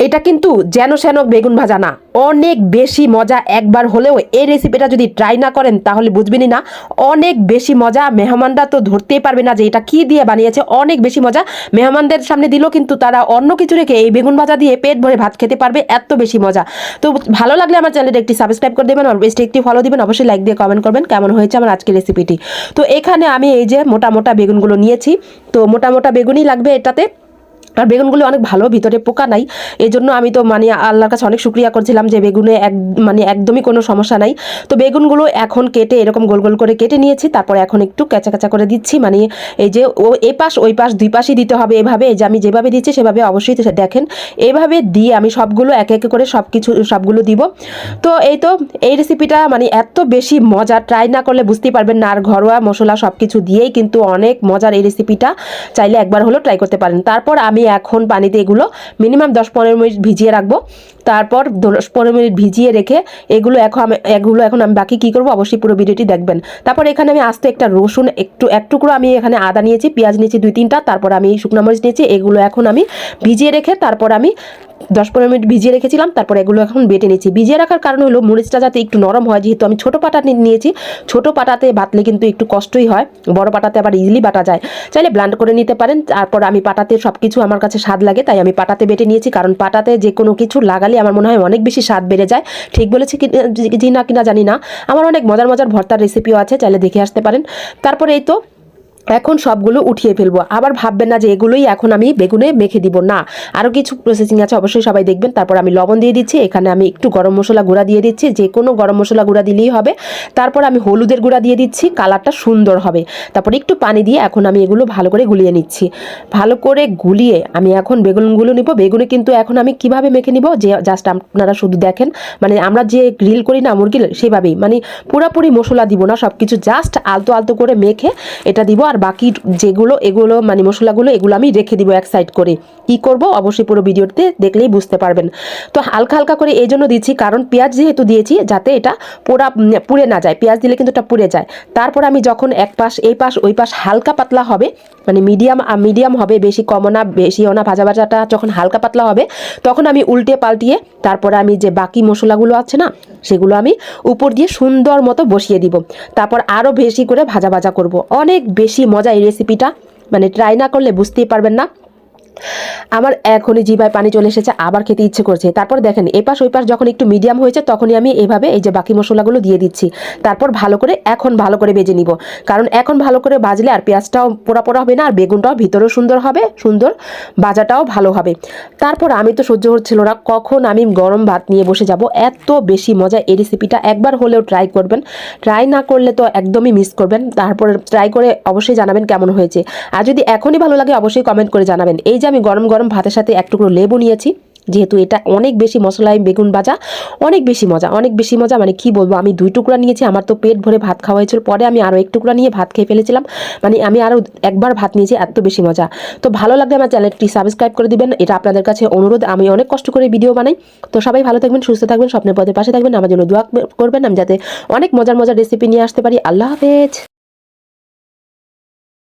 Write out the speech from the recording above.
এটা কিন্তু যেন সেন বেগুন ভাজা না, অনেক বেশি মজা। একবার হলেও এই রেসিপিটা যদি ট্রাই না করেন তাহলে বুঝবেনই না। অনেক বেশি মজা, মেহমানরা তো ধরতেই পারবে না যে এটা কি দিয়ে বানিয়েছে। অনেক বেশি মজা, মেহমানদের সামনে দিলেও কিন্তু তারা অন্য কিছু রেখে এই বেগুন ভাজা দিয়ে পেট ভরে ভাত খেতে পারবে, এত বেশি মজা। তো ভালো লাগলে আমার চ্যানেলটা একটি সাবস্ক্রাইব করে দেবেন, অলওয়েজ একটি ফলো দিবেন, অবশ্যই লাইক দিয়ে কমেন্ট করবেন কেমন হয়েছে আমার আজকের রেসিপিটি। তো এখানে আমি এই যে মোটা মোটা বেগুনগুলো নিয়েছি, তো মোটা মোটা বেগুনই লাগবে এটাতে। আর বেগুনগুলো অনেক ভালো, ভিতরে পোকা নাই। এই জন্য আমি তো মানে আল্লাহর কাছে অনেক শুকরিয়া করছিলাম যে বেগুনে একদমই কোনো সমস্যা নাই। তো বেগুনগুলো এখন কেটে এরকম গোল গোল করে কেটে নিয়েছি, তারপর এখন একটু কাঁচা কাঁচা করে দিচ্ছি। মানে এই যে এই পাশ ওই পাশ দুই পাশই দিতে হবে এভাবে। এই যে আমি যেভাবে দিচ্ছি সেভাবে অবশ্যই দেখেন, এইভাবে দিয়ে আমি সবগুলো এক এক করে সবগুলো দিব। তো এই রেসিপিটা মানে এত বেশি মজা, ট্রাই না করলে বুঝতেই পারবেন না। আর ঘরোয়া মশলা সব কিছু দিয়েই কিন্তু অনেক মজার এই রেসিপিটা, চাইলে একবার হলেও ট্রাই করতে পারেন। তারপর আমি এখন পানিতে এগুলো মিনিমাম 10-15 মিনিট ভিজিয়ে রাখবো। তারপর 10-15 মিনিট ভিজিয়ে রেখে এগুলো এখন আমি বাকি কি করব অবশ্যই পুরো ভিডিওটি দেখবেন। তারপর এখানে আমি আস্তে একটা রসুন, এক টুকরো আমি এখানে আদা নিয়েছি, পেঁয়াজ নিয়েছি 2-3টা, তারপর আমি শুকনো মরিচ নিয়েছি। এগুলো এখন আমি ভিজিয়ে রেখে তারপর আমি 10-15 মিনিট ভিজিয়ে রেখেছিলাম, তারপর এগুলো এখন বেটে নিচ্ছি। ভিজিয়ে রাখার কারণ হলো মরিচটা যাতে একটু নরম হয়, যেহেতু আমি ছোটো পাটা নিয়েছি। ছোটো পাটাতে বাটলে কিন্তু একটু কষ্টই হয়, বড় পাটাতে আবার ইজিলি বাটা যায়। চাইলে ব্লান্ড করে নিতে পারেন। তারপর আমি পাটাতে সব কিছু আমার কাছে স্বাদ লাগে, তাই আমি পাটাতে বেটে নিয়েছি। কারণ পাটাতে যে কোনো কিছু লাগালে আমার মনে হয় অনেক বেশি স্বাদ বেড়ে যায়। ঠিক বলেছি কি না কিনা জানি না। আমার অনেক মজার মজার ভর্তার রেসিপিও আছে, চাইলে দেখে আসতে পারেন। তারপরে এই তো এখন সবগুলো উঠিয়ে ফেলবো। আবার ভাববেন না যে এগুলোই এখন আমি বেগুনে মেখে দিব, না, আরও কিছু প্রসেসিং আছে, অবশ্যই সবাই দেখবেন। তারপর আমি লবণ দিয়ে দিচ্ছি, এখানে আমি একটু গরম মশলা গুঁড়া দিয়ে দিচ্ছি, যে কোনো গরম মশলা গুঁড়া দিলেই হবে। তারপর আমি হলুদের গুঁড়া দিয়ে দিচ্ছি, কালারটা সুন্দর হবে। তারপর একটু পানি দিয়ে এখন আমি এগুলো ভালো করে গুলিয়ে নিচ্ছি। ভালো করে গুলিয়ে আমি এখন বেগুনগুলো নিব। বেগুনে কিন্তু এখন আমি কিভাবে মেখে নিব, যে জাস্ট আপনারা শুধু দেখেন, মানে আমরা যে গ্রিল করি না মুরগির, সেভাবেই, মানে পুরোপুরি মশলা দিব না, সব কিছু জাস্ট আলতো আলতো করে মেখে এটা দিব। আর বাকি এগুলো মানে মশলাগুলো এগুলো আমি রেখে দিব এক সাইড করে। কি করব অবশ্যই পুরো ভিডিওতে দেখলেই বুঝতে পারবেন। তো হালকা হালকা করে এই জন্য দিচ্ছি, কারণ পেঁয়াজ যেহেতু দিয়েছি, যাতে এটা পুড়ে না যায়। পেঁয়াজ দিলে কিন্তু এটা পুড়ে যায়। তারপর আমি যখন এক পাশ এই পাশ ওই পাশ হালকা পাতলা হবে, মানে মিডিয়াম হবে, বেশি কমও না বেশিও না, ভাজাটা যখন হালকা পাতলা হবে তখন আমি উল্টে পাল্টিয়ে তারপরে আমি যে বাকি মশলাগুলো আছে না, সেগুলো আমি উপর দিয়ে সুন্দর মতো বসিয়ে দিব। তারপর আরও বেশি করে ভাজা করব। অনেক বেশি মজা এই রেসিপিটা, মানে ট্রাই না করলে বুঝতেই পারবেন না। আমার এখনই জিভায় পানি চলে এসেছে, আবার খেতে ইচ্ছে করছে। তারপর দেখেন এপাশ ওই পাশ যখন একটু মিডিয়াম হয়েছে তখনই আমি এইভাবে এই যে বাকি মশলাগুলো দিয়ে দিচ্ছি। তারপর ভালো করে ভেজে নিব, কারণ এখন ভালো করে ভাজলে আর পেঁয়াজটাও পোড়া পোড়া হবে না, আর বেগুনটাও ভিতরেও সুন্দর হবে, সুন্দর ভাজাটাও ভালো হবে। তারপর আমি তো সহ্য হচ্ছিল না, কখন আমি গরম ভাত নিয়ে বসে যাব। এত বেশি মজা এই রেসিপিটা, একবার হলেও ট্রাই করবেন। ট্রাই না করলে তো একদমই মিস করবেন। তারপরে ট্রাই করে অবশ্যই জানাবেন কেমন হয়েছে। আর যদি এখনই ভালো লাগে অবশ্যই কমেন্ট করে জানাবেন। এই যে আমি গরম গরম ভাতের সাথে এক টুকরো লেবু নিয়েছি, যেহেতু এটা অনেক বেশি মশলায় বেগুন ভাজা, অনেক বেশি মজা, মানে কি বলবো। আমি 2 টুকরা নিয়েছি, আমার তো পেট ভরে ভাত খাওয়া হয়েছিল। পরে আমি আরও 1 টুকরা নিয়ে ভাত খেয়ে ফেলেছিলাম, মানে আমি আরও একবার ভাত নিয়েছি, এত বেশি মজা। তো ভালো লাগলে আমার চ্যানেলটি সাবস্ক্রাইব করে দিবেন, এটা আপনাদের কাছে অনুরোধ। আমি অনেক কষ্ট করে ভিডিও বানাই। তো সবাই ভালো থাকবেন, সুস্থ থাকবেন, স্বপ্নের পথে পাশে থাকবেন, আমার জন্য দোয়া করবেন আমি যাতে অনেক মজার রেসিপি নিয়ে আসতে পারি। আল্লাহ হাফেজ।